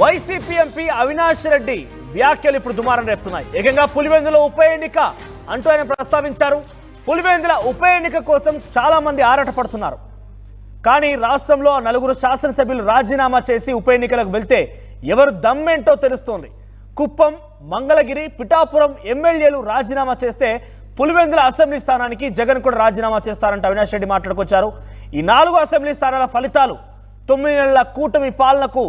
YCP MP Avinash Reddy వ్యాఖ్యలు ఇప్పుడు దుమారం రేపుతున్నాయి. ఏకంగా పులివెందుల ఉప ఎన్నిక అంటూ ఆయన ప్రస్తావించారు. పులివెందుల ఉప ఎన్నిక కోసం చాలా మంది ఆరాటపడుతున్నారు. కానీ రాష్ట్రంలో 4 శాసనసభ్యులు రాజీనామా చేసి ఉప ఎన్నికలకు వెళ్తే ఎవరు దమ్మేంటో తెలుస్తోంది. కుప్పం, మంగళగిరి, పిఠాపురం ఎమ్మెల్యేలు రాజీనామా చేస్తే పులివెందుల అసెంబ్లీ స్థానానికి జగన్ కూడా రాజీనామా చేస్తారంటే అవినాష్ రెడ్డి మాట్లాడుకొచ్చారు. ఈ 4 అసెంబ్లీ స్థానాల ఫలితాలు 9 నెలల కూటమి పాలనకు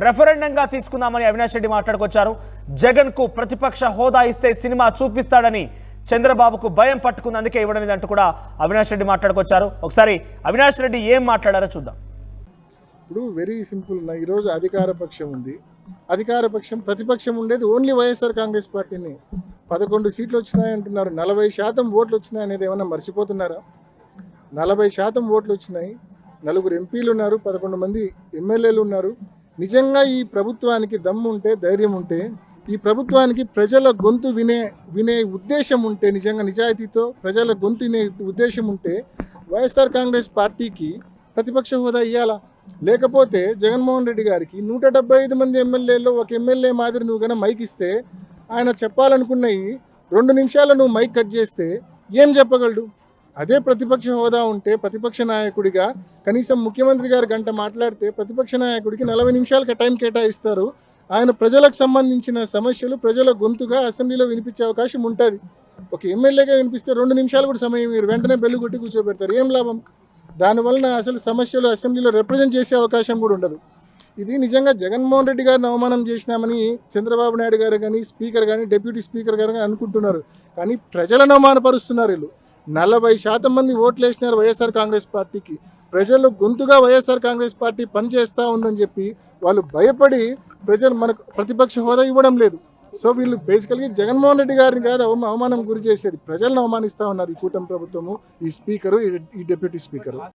రెఫరెండంగా తీసుకుందామని అవినాష్ రెడ్డి మాట్లాడుకొచ్చారు. జగన్ కు ప్రతిపక్ష హోదా ఇస్తే సినిమా చూపిస్తాడని చంద్రబాబుకు భయం పట్టుకుంది, అందుకే ఇవ్వడం లేదంటూ కూడా అవినాష్ రెడ్డి మాట్లాడుకొచ్చారు. ఒకసారి అవినాష్ రెడ్డి ఏం మాట్లాడారో చూద్దాం. ఇప్పుడు వెరీ సింపుల్. ఈరోజు అధికార పక్షం ఉంది, అధికార పక్షం ప్రతిపక్షం ఉండేది ఓన్లీ వైఎస్ఆర్ కాంగ్రెస్ పార్టీని. 11 సీట్లు వచ్చినాయంటున్నారు, 40% ఓట్లు వచ్చినాయి అనేది ఏమన్నా మర్చిపోతున్నారా? 40% ఓట్లు వచ్చినాయి, 4 ఎంపీలు ఉన్నారు, 11 మంది ఎమ్మెల్యేలు ఉన్నారు. నిజంగా ఈ ప్రభుత్వానికి దమ్ము ఉంటే, ధైర్యం ఉంటే, ఈ ప్రభుత్వానికి ప్రజల గొంతు వినే ఉద్దేశం ఉంటే, నిజంగా నిజాయితీతో ప్రజల గొంతు వినే ఉద్దేశం ఉంటే వైఎస్ఆర్ కాంగ్రెస్ పార్టీకి ప్రతిపక్ష హోదా ఇవ్వాలా? లేకపోతే జగన్మోహన్ రెడ్డి గారికి 175 మంది ఎమ్మెల్యేలో ఒక ఎమ్మెల్యే మాదిరి నువ్వు కన్నా మైక్ ఇస్తే ఆయన చెప్పాలనుకున్నవి 2 నిమిషాలు నువ్వు మైక్ కట్ చేస్తే ఏం చెప్పగలడు? అదే ప్రతిపక్ష హోదా ఉంటే ప్రతిపక్ష నాయకుడిగా కనీసం ముఖ్యమంత్రి గారు గంట మాట్లాడితే ప్రతిపక్ష నాయకుడికి 40 నిమిషాలకి టైం కేటాయిస్తారు. ఆయన ప్రజలకు సంబంధించిన సమస్యలు ప్రజల గొంతుగా అసెంబ్లీలో వినిపించే అవకాశం ఉంటుంది. ఒక ఎమ్మెల్యేగా వినిపిస్తే 2 నిమిషాలు కూడా సమయం మీరు వెంటనే బెల్లు కొట్టి కూర్చోబెడతారు. ఏం లాభం? దానివలన అసలు సమస్యలు అసెంబ్లీలో రిప్రజెంట్ చేసే అవకాశం కూడా ఉండదు. ఇది నిజంగా జగన్మోహన్ రెడ్డి గారిని అవమానం చేసినామని చంద్రబాబు నాయుడు గారు కానీ, స్పీకర్ కానీ, డిప్యూటీ స్పీకర్ గారు కానీ అనుకుంటున్నారు. కానీ ప్రజలను అవమానపరుస్తున్నారు. వీళ్ళు 40% మంది ఓట్లు వేసినారు వైఎస్ఆర్ కాంగ్రెస్ పార్టీకి. ప్రజలు గొంతుగా వైఎస్ఆర్ కాంగ్రెస్ పార్టీ పనిచేస్తూ ఉందని చెప్పి వాళ్ళు భయపడి ప్రజలు మనకు ప్రతిపక్ష హోదా ఇవ్వడం లేదు. సో వీళ్ళు బేసికల్గా జగన్మోహన్ రెడ్డి గారిని కాదు అవమానం గురి చేసేది, ప్రజలను అవమానిస్తూ ఉన్నారు ఈ కూటమి ప్రభుత్వము, ఈ స్పీకరు, ఈ డిప్యూటీ స్పీకరు.